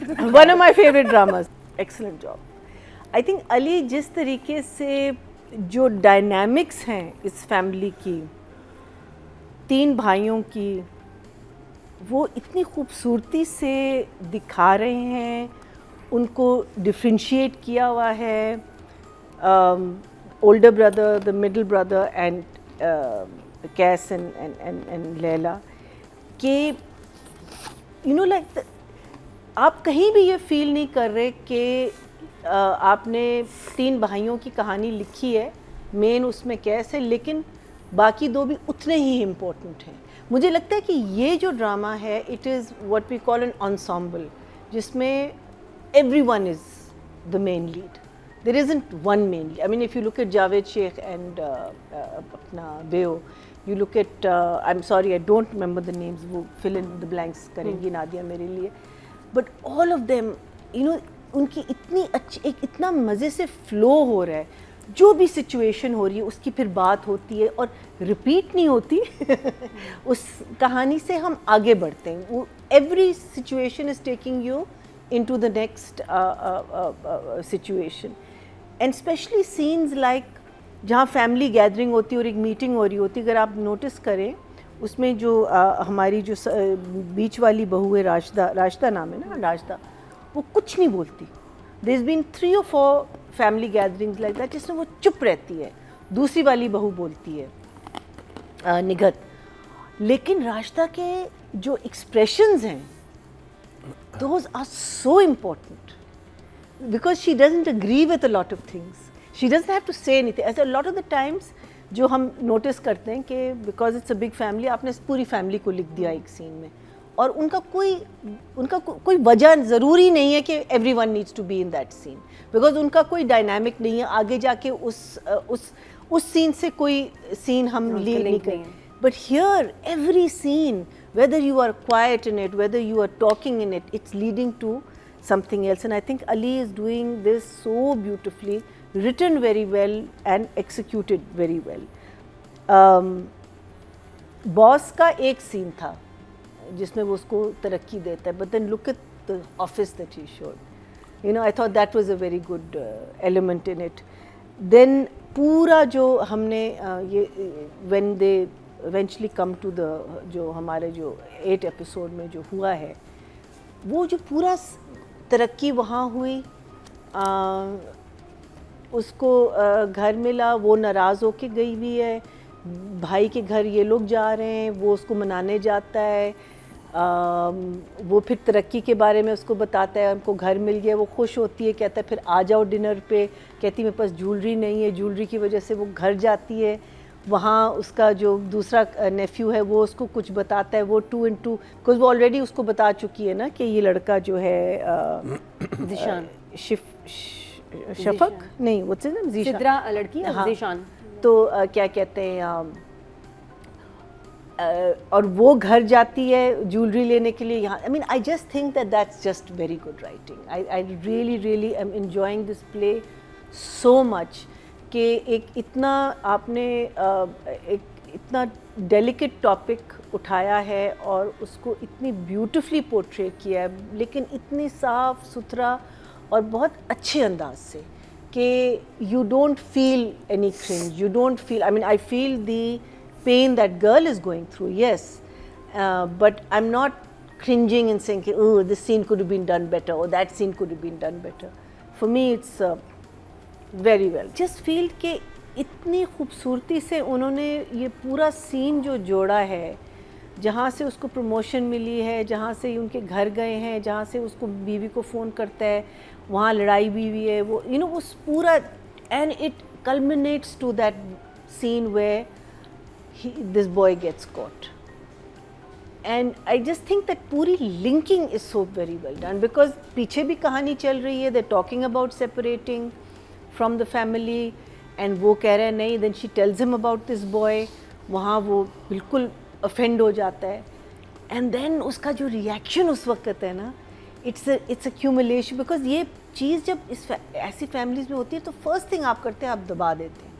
One of my favourite dramas, excellent job. I think Ali जिस तरीके से जो डायनामिक्स हैं इस फैमिली की, 3 भाइयों की, वो इतनी खूबसूरती से दिखा रहे हैं, उनको डिफ्रेंशिएट किया हुआ है, older brother, the middle brother and Qais and Laila, के यू नो लाइक आप कहीं भी ये फील नहीं कर रहे कि आपने 3 भाइयों की कहानी लिखी है, मेन उसमें कैस है, लेकिन बाकी 2 भी उतने ही इम्पोर्टेंट हैं। मुझे लगता है कि ये जो ड्रामा है, it is what we call an ensemble, जिसमें everyone is the main lead. There isn't one main lead. I mean, if you look at Javed Sheikh and अपना Beo, you look at I'm sorry, I don't remember the names. वो fill in the blanks करेंगी नादिया मेरे लिए. But all of them, you know, उनकी इतनी अच्छी, एक इतना मज़े से फ्लो हो रहा है, जो भी सिचुएशन हो रही है उसकी फिर बात होती है और रिपीट नहीं होती उस कहानी से हम आगे बढ़ते हैं। वो every situation is taking you into the next situation, and especially scenes like जहाँ फैमिली गैदरिंग होती है और एक मीटिंग हो रही होती है। अगर आप नोटिस करें उसमें जो हमारी जो बीच वाली बहू है, राशिदा नाम है ना, राशिदा, वो कुछ नहीं बोलती। There is been 3 or 4 family gatherings like that जिसमें वो चुप रहती है। दूसरी वाली बहू बोलती है निगत, लेकिन राशिदा के जो एक्सप्रेशंस हैं, those are so important because she doesn't agree with a lot of things. She doesn't have to say anything. As a lot of the times जो हम नोटिस करते हैं कि because it's a big family, आपने पूरी family को लिख दिया एक सीन में, और उनका कोई वजह ज़रूरी नहीं है कि everyone needs to be in that scene, because उनका कोई डायनामिक नहीं है। आगे जाके उस सीन से कोई सीन हम लीड नहीं करेंगे। But here, every scene, whether you are quiet in it, whether you are talking in it, it's leading to something else. And I think Ali is doing this so beautifully, written very well and executed very well. Boss का एक scene था जिसमें वो उसको तरक्की देता है, but then look at the office that he showed. You know, I thought that was a very good element in it. Then पूरा जो हमने ये when they eventually come to the जो हमारे जो 8 एपिसोड में जो हुआ है, वो जो पूरा तरक्की वहाँ हुई, उसको घर मिला, वो नाराज़ होके गई हुई है, भाई के घर ये लोग जा रहे हैं, वो उसको मनाने जाता है, वो फिर तरक्की के बारे में उसको बताता है, उनको घर मिल गया, वो खुश होती है, कहता है फिर आ जाओ डिनर पे, कहती मेरे पास ज्वेलरी नहीं है, ज्वेलरी की वजह से वो घर जाती है। वहाँ उसका जो दूसरा नेफ्यू है वो उसको कुछ बताता है, वो 2 and 2 बिकॉज वो ऑलरेडी उसको बता चुकी है ना कि ये लड़का जो है ज़ीशान शफक नहीं, वो सिद्रा लड़की है, हाँ, ज़ीशान, तो क्या कहते हैं, और वो घर जाती है ज्वेलरी लेने के लिए यहाँ। आई mean I just think that that's just very good writing. I really am enjoying this play so much कि एक इतना आपने एक इतना डेलिकेट टॉपिक उठाया है और उसको इतनी ब्यूटीफुली पोर्ट्रे किया है, लेकिन इतनी साफ़ सुथरा और बहुत अच्छे अंदाज से कि you don't feel any cringe, you don't feel, I mean I feel the pain that girl is going through, yes, but I am not cringing and saying oh this scene could have been done better or that scene could have been done better. For me it's very well. Just feel कि इतनी खूबसूरती से उन्होंने ये पूरा scene जो जोड़ा है, जहाँ से उसको प्रमोशन मिली है, जहाँ से उनके घर गए हैं, जहाँ से उसको बीवी को फ़ोन करता है, वहाँ लड़ाई भी हुई है, वो यू नो उस पूरा, and it culminates to that scene where this boy gets caught. And I just think that पूरी linking is so very well done, because पीछे भी कहानी चल रही है, they talking about separating from the family, and वो कह रहे हैं नहीं, then she tells him about this boy, वहाँ वो बिल्कुल ऑफेंड हो जाता है, एंड देन उसका जो रिएक्शन उस वक्त है ना, इट्स अक्यूमुलेशन, बिकॉज ये चीज़ जब इस ऐसी फैमिलीज़ में होती है तो फर्स्ट थिंग आप करते हैं, आप दबा देते हैं,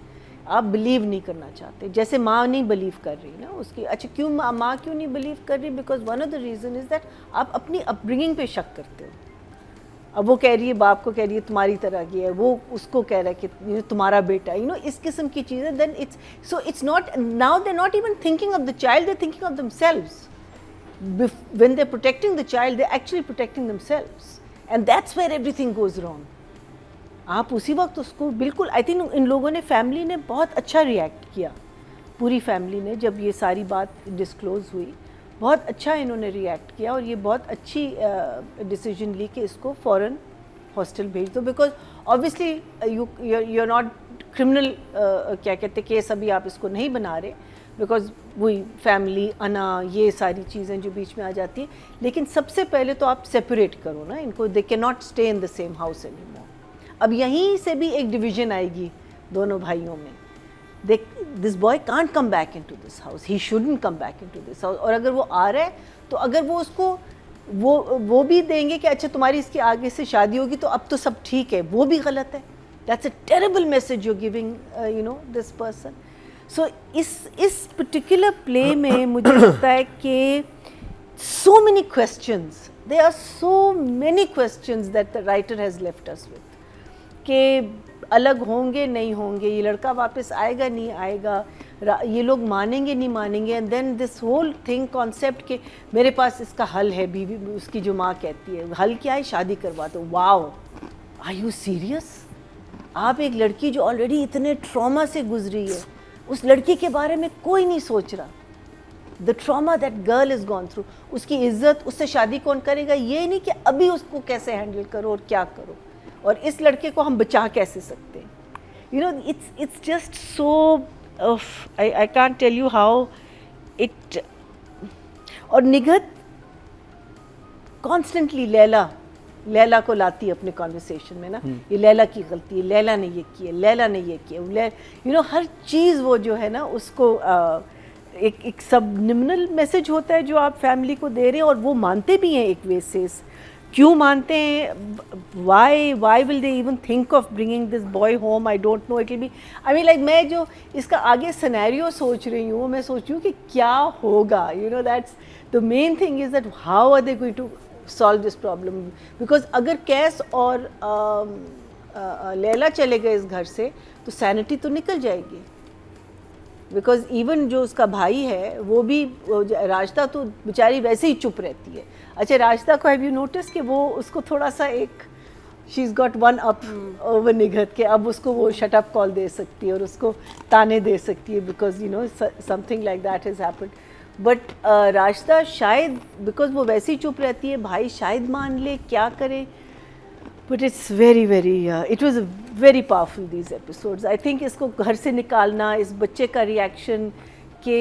आप बिलीव नहीं करना चाहते, जैसे माँ नहीं बिलीव कर रही ना उसकी. अच्छा क्यों माँ क्यों नहीं बिलीव कर रही? Because one of the reason is that आप अपनी अपब्रिंगिंग पे शक करते हो. अब वो कह रही है, बाप को कह रही है तुम्हारी तरह की है, वो उसको कह रहा है कि ये तुम्हारा बेटा, इस किस्म की चीज़ें, then it's not, now they not even thinking of the child, they thinking of themselves. When they're protecting the child, they're actually protecting themselves, and that's where everything goes wrong. आप उसी वक्त उसको बिल्कुल, आई थिंक इन लोगों ने, family ने बहुत अच्छा रिएक्ट किया, पूरी फैमिली ने, जब ये सारी बात डिस्क्लोज़ हुई, बहुत अच्छा इन्होंने रिएक्ट किया और ये बहुत अच्छी डिसीजन ली कि इसको फ़ौरन हॉस्टल भेज दो, because obviously you are not criminal, क्या कहते केस अभी आप इसको नहीं बना रहे, बिकॉज वही फैमिली अना, ये सारी चीज़ें जो बीच में आ जाती हैं. लेकिन सबसे पहले तो आप सेपरेट करो ना इनको, they can not stay in the same house anymore. अब यहीं से भी एक डिवीज़न आएगी दोनों भाइयों में. This boy can't come back into this house, he shouldn't come back into this house. और अगर वो आ रहा है तो अगर वो उसको वो भी देंगे कि अच्छा तुम्हारी इसके आगे से शादी होगी तो अब तो सब ठीक है, वो भी गलत है. That's a terrible message you giving this person. So इस पर्टिकुलर प्ले में मुझे लगता है कि so many questions, there are so many questions that the writer has left us with, कि अलग होंगे नहीं होंगे, ये लड़का वापस आएगा नहीं आएगा, ये लोग मानेंगे नहीं मानेंगे, and then this whole thing concept कि मेरे पास इसका हल है, बीवी उसकी जो माँ कहती है हल क्या है, शादी करवा दो. Wow, are you serious? आप एक लड़की जो ऑलरेडी इतने ट्रॉमा से गुजरी है, उस लड़की के बारे में कोई नहीं सोच रहा. The trauma that girl is gone through, उसकी इज्जत, उससे शादी कौन करेगा, ये नहीं कि अभी उसको कैसे हैंडल करो और क्या करो, और इस लड़के को हम बचा कैसे सकते हैं. It's just so, I can't tell you how it. और निगहत कॉन्स्टेंटली लैला को लाती है अपने कॉन्वर्सेशन में ना, ये लैला की गलती है, लैला ने ये किया, लैला ने ये किया, हर चीज़ वो जो है ना उसको एक सबनिमिनल मैसेज होता है जो आप फैमिली को दे रहे हैं, और वो मानते भी हैं एक वे से. क्यों मानते हैं? Why will they even think of bringing this boy home? I don't know. It will be, I mean like, मैं जो इसका आगे सिनेरियो सोच रही हूँ, मैं सोच रही हूँ कि क्या होगा. That's the main thing is that how are they going to solve this problem. Because अगर कैस और लैला चले गए इस घर से तो सैनिटी तो निकल जाएगी. बिकॉज इवन जो उसका भाई है वो भी, राजता तो बेचारी वैसे ही चुप रहती है. अच्छा, राजता को हैव यू नोटिस कि वो उसको थोड़ा सा एक, she is got one up over Nighat के, अब उसको वो शट अप कॉल दे सकती है और उसको ताने दे सकती है, because something like that has happened. But Rajta शायद, बिकॉज वो वैसे ही चुप रहती है, भाई शायद मान ले, क्या करे. But it's very it was very powerful, these episodes. I think इसको घर से निकालना, इस बच्चे का रिएक्शन के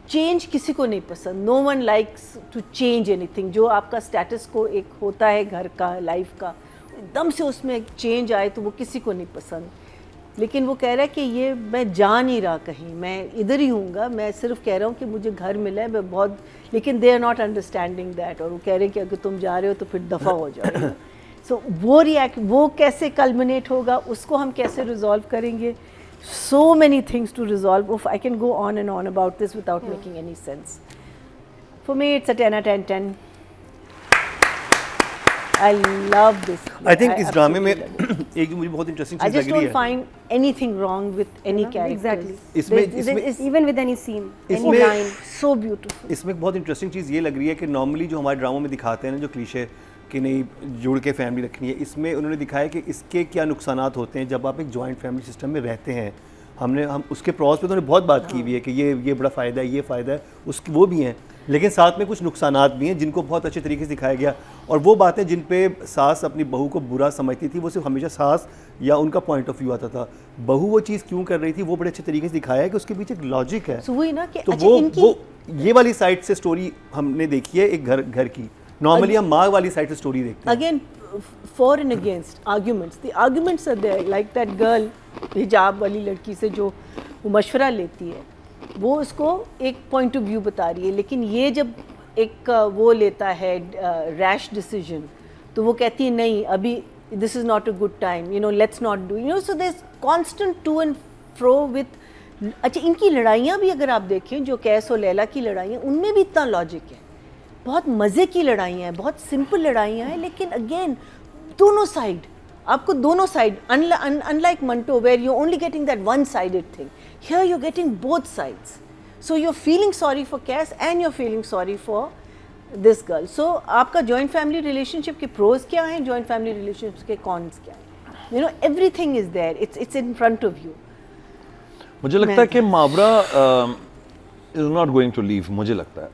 चेंज किसी को नहीं पसंद. No one likes to change anything. जो आपका स्टेटस को एक होता है घर का, लाइफ का, एकदम से उसमें एक चेंज आए तो वो किसी को नहीं पसंद. लेकिन वो कह रहा है कि ये मैं जा नहीं रहा कहीं, मैं इधर ही हूँगा, मैं सिर्फ कह रहा हूँ कि मुझे घर मिला है, मैं बहुत, लेकिन they are not understanding that. और वो कह रहे हैं कि अगर तुम जा रहे हो तो फिर दफ़ा हो जाओ. सो वो कैसे कल्मिनेट होगा, उसको हम कैसे रिजॉल्व करेंगे. So many things to resolve. I can go on and on about this without making any sense. For me it's a 10 out of 10. I love this. I think इस ड्रामे में एक मुझे बहुत इंटरेस्टिंग चीज़ लग रही है. I just don't find anything wrong with any character. इसमें even with any scene, any इसमें line. So beautiful. इसमें बहुत इंटरेस्टिंग चीज़ ये लग रही है कि नॉर्मली जो हमारे ड्रामों में दिखाते हैं ना, जो क्लीशे कि नहीं जुड़ के फैमिली रखनी है, इसमें उन्होंने दिखाया कि इसके क्या नुकसानात होते हैं जब आप एक जॉइंट फैमिली सिस्टम में रहते हैं. हम उसके प्रॉस पे तो उन्होंने बहुत बात की हुई है कि ये बड़ा फ़ायदा है, ये फ़ायदा है, उसकी वो भी हैं, लेकिन साथ में कुछ नुकसानात भी हैं जिनको बहुत अच्छे तरीके से दिखाया गया. और वो बातें जिन पे सास अपनी बहू को बुरा समझती थी, वो सिर्फ हमेशा सास या उनका पॉइंट ऑफ व्यू आता था. बहू वो चीज़ क्यों कर रही थी, वो बड़े अच्छे तरीके से दिखाया है कि उसके पीछे एक लॉजिक है. वही ना कि तो वो ये वाली साइड से स्टोरी हमने देखी है एक घर की. नॉर्मली हम माँ वाली साइड से स्टोरी देखते हैं. Again for and against arguments, the arguments are there, like that girl, हिजाब वाली लड़की से जो वो मशवरा लेती है, वो उसको एक पॉइंट ऑफ व्यू बता रही है. लेकिन ये जब एक वो लेता है रैश डिसीजन, तो वो कहती है नहीं, अभी this is not a good time, let's not do, so there is constant to and fro with. अच्छा, इनकी लड़ाइयाँ भी अगर आप देखें, जो कैस और लैला की लड़ाइयाँ, उनमें भी इतना लॉजिक है. बहुत मज़े की लड़ाइयाँ हैं, बहुत सिंपल लड़ाइयाँ हैं, लेकिन अगेन दोनों साइड, आपको दोनों side, unlike Manto where you only getting that one sided thing, here you getting both sides. So you are feeling sorry for Qais and you are feeling sorry for this girl. So आपका joint family relationship के pros क्या हैं, joint family relationship के cons क्या हैं? You know everything is there, it's in front of you. मुझे लगता है कि Mawra is not going to leave. मुझे लगता है